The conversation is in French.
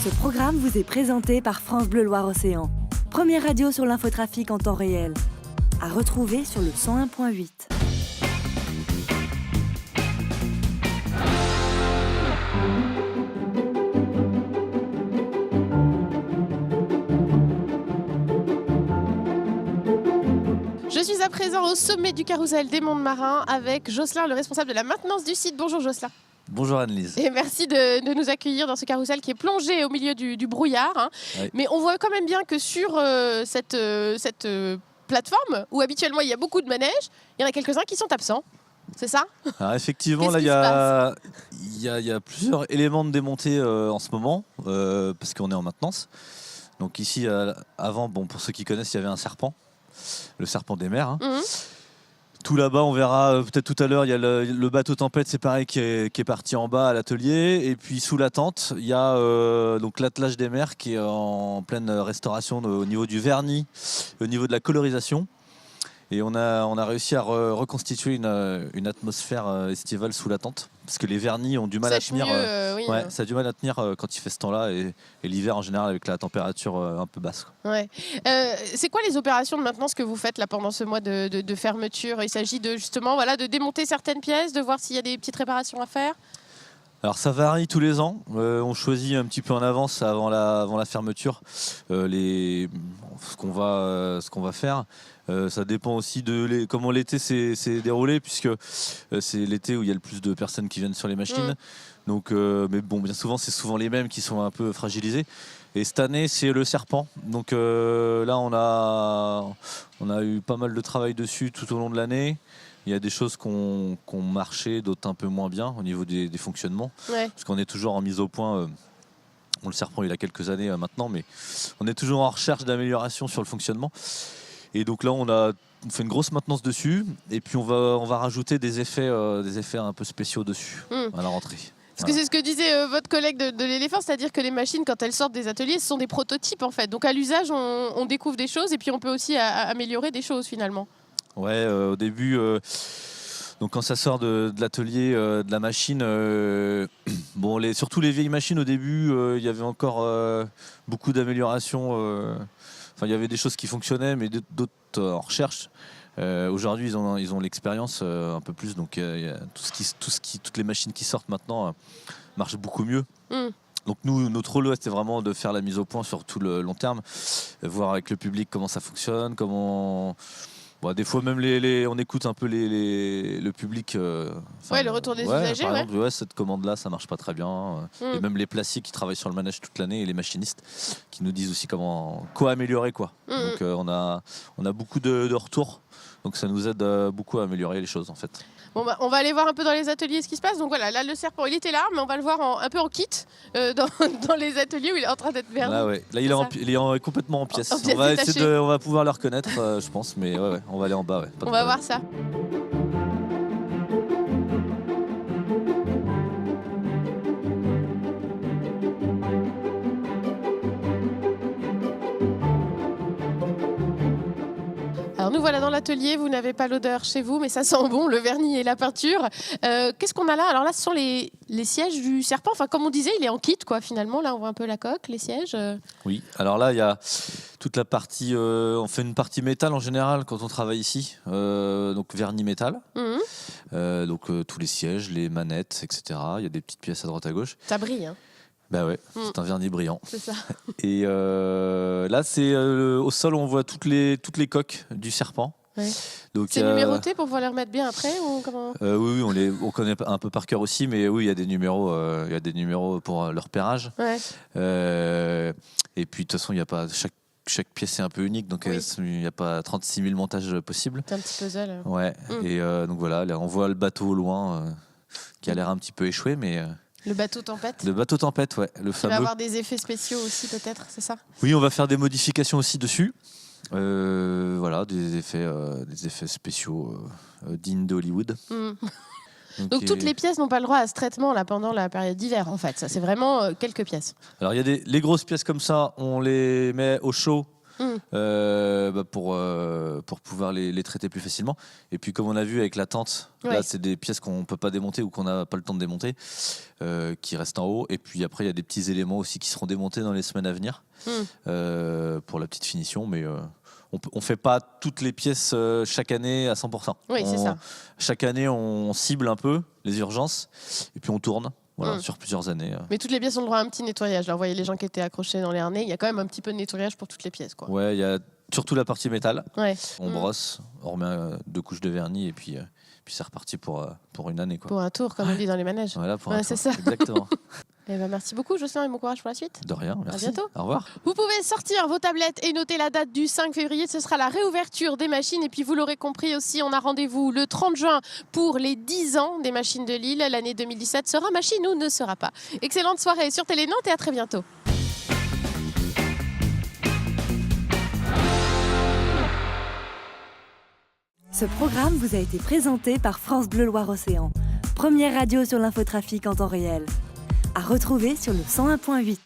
Ce programme vous est présenté par France Bleu Loire-Océan. Première radio sur l'infotrafic en temps réel. À retrouver sur le 101.8. Je suis à présent au sommet du carrousel des Monts de Marin avec Jocelyn, le responsable de la maintenance du site. Bonjour Jocelyn. Bonjour Anne-Lise. Et merci de nous accueillir dans ce carrousel qui est plongé au milieu du brouillard. Hein. Oui. Mais on voit quand même bien que sur cette plateforme, où habituellement il y a beaucoup de manèges, il y en a quelques-uns qui sont absents. C'est ça ? Alors effectivement, là il y a plusieurs éléments de démontée en ce moment, parce qu'on est en maintenance. Donc ici, avant, pour ceux qui connaissent, il y avait un serpent. Le serpent des mers. Hein. Tout là-bas, on verra peut-être tout à l'heure, il y a le bateau tempête, c'est pareil, qui est parti en bas à l'atelier. Et puis sous la tente, il y a donc l'attelage des mers qui est en pleine restauration au niveau du vernis, au niveau de la colorisation. Et on a réussi à reconstituer une atmosphère estivale sous la tente. Parce que les vernis ont du mal à tenir. Ça a du mal à tenir quand il fait ce temps-là. Et l'hiver, en général, avec la température un peu basse. Ouais. C'est quoi les opérations de maintenance que vous faites là, pendant ce mois de fermeture ? Il s'agit justement de démonter certaines pièces, de voir s'il y a des petites réparations à faire ? Alors ça varie tous les ans. On choisit un petit peu en avance avant la fermeture ce qu'on va faire. Ça dépend aussi de comment l'été s'est déroulé, puisque c'est l'été où il y a le plus de personnes qui viennent sur les machines. Donc, mais bien souvent, c'est souvent les mêmes qui sont un peu fragilisés. Et cette année, c'est le serpent. Donc là, on a eu pas mal de travail dessus tout au long de l'année. Il y a des choses qui ont marché, d'autres un peu moins bien au niveau des fonctionnements. Ouais. Parce qu'on est toujours en mise au point. Le serpent, il a quelques années maintenant, mais on est toujours en recherche d'amélioration sur le fonctionnement. Et donc là, on fait une grosse maintenance dessus. Et puis, on va rajouter des effets un peu spéciaux dessus à la rentrée. Parce que c'est ce que disait votre collègue de l'éléphant, c'est-à-dire que les machines, quand elles sortent des ateliers, ce sont des prototypes en fait. Donc à l'usage, on découvre des choses et puis on peut aussi améliorer des choses finalement. Ouais, au début, donc quand ça sort de l'atelier, de la machine, surtout les vieilles machines, au début, il y avait encore beaucoup d'améliorations. Il y avait des choses qui fonctionnaient, mais d'autres en recherche. Aujourd'hui, ils ont l'expérience un peu plus, donc toutes les machines qui sortent maintenant marchent beaucoup mieux. Donc nous, notre rôle, c'était vraiment de faire la mise au point sur tout le long terme, voir avec le public comment ça fonctionne, des fois même on écoute un peu le public. Le retour des usagers. Par exemple, cette commande-là, ça marche pas très bien. Et même les placiers qui travaillent sur le manège toute l'année et les machinistes qui nous disent aussi quoi améliorer. Donc on a beaucoup de retours. Donc ça nous aide beaucoup à améliorer les choses en fait. On va aller voir un peu dans les ateliers ce qui se passe. Donc voilà, là le serpent il était là, mais on va le voir un peu en kit dans les ateliers où il est en train d'être verni. Là il est complètement en pièces. On va pouvoir le reconnaître, je pense, mais on va aller en bas. On va voir ça. Alors nous voilà dans l'atelier, vous n'avez pas l'odeur chez vous, mais ça sent bon, le vernis et la peinture. Qu'est-ce qu'on a là ? Alors là, ce sont les sièges du serpent. Enfin, comme on disait, il est en kit, finalement. Là, on voit un peu la coque, les sièges. Oui, alors là, il y a toute la partie... on fait une partie métal en général quand on travaille ici. Donc vernis métal. Donc tous les sièges, les manettes, etc. Il y a des petites pièces à droite à gauche. Ça brille, hein ? C'est un vernis brillant. C'est ça. Et là, c'est au sol, on voit toutes les coques du serpent. Ouais. Donc, c'est numéroté pour pouvoir les remettre bien après ou comment ? Oui, on connaît un peu par cœur aussi, mais oui, il y a des numéros pour le repérage. Ouais. Et puis de toute façon, il y a pas chaque pièce est un peu unique, donc il n'y a pas 36 000 montages possibles. C'est un petit puzzle. Ouais. Et donc voilà, là, on voit le bateau au loin qui a l'air un petit peu échoué, mais. Le bateau tempête ? Le bateau tempête, le fameux. Il va avoir des effets spéciaux aussi, peut-être, c'est ça ? Oui, on va faire des modifications aussi dessus. Des effets spéciaux dignes d'Hollywood. Donc toutes les pièces n'ont pas le droit à ce traitement là, pendant la période d'hiver, en fait. Ça, c'est vraiment quelques pièces. Alors, il y a les grosses pièces comme ça, on les met au chaud pour pouvoir les traiter plus facilement. Et puis comme on a vu avec la tente, là c'est des pièces qu'on ne peut pas démonter ou qu'on n'a pas le temps de démonter, qui restent en haut. Et puis après il y a des petits éléments aussi qui seront démontés dans les semaines à venir pour la petite finition. Mais on ne fait pas toutes les pièces chaque année à 100%. Oui, c'est ça. Chaque année on cible un peu les urgences et puis on tourne. Voilà, sur plusieurs années. Mais toutes les pièces ont le droit à un petit nettoyage. Là, vous voyez les gens qui étaient accrochés dans les harnais, il y a quand même un petit peu de nettoyage pour toutes les pièces, quoi. Ouais, il y a surtout la partie métal. Ouais. On brosse, on remet 2 couches de vernis et puis c'est reparti pour une année, quoi. Pour un tour, comme on dit dans les manèges. Voilà, pour un tour. C'est ça. Exactement. Eh ben, merci beaucoup, Jocelyn, et bon courage pour la suite. De rien, merci. À bientôt. Au revoir. Vous pouvez sortir vos tablettes et noter la date du 5 février. Ce sera la réouverture des machines. Et puis, vous l'aurez compris aussi, on a rendez-vous le 30 juin pour les 10 ans des machines de Lille. L'année 2017 sera machine ou ne sera pas. Excellente soirée sur Télé Nantes et à très bientôt. Ce programme vous a été présenté par France Bleu Loire-Océan, première radio sur l'infotrafic en temps réel. À retrouver sur le 101.8.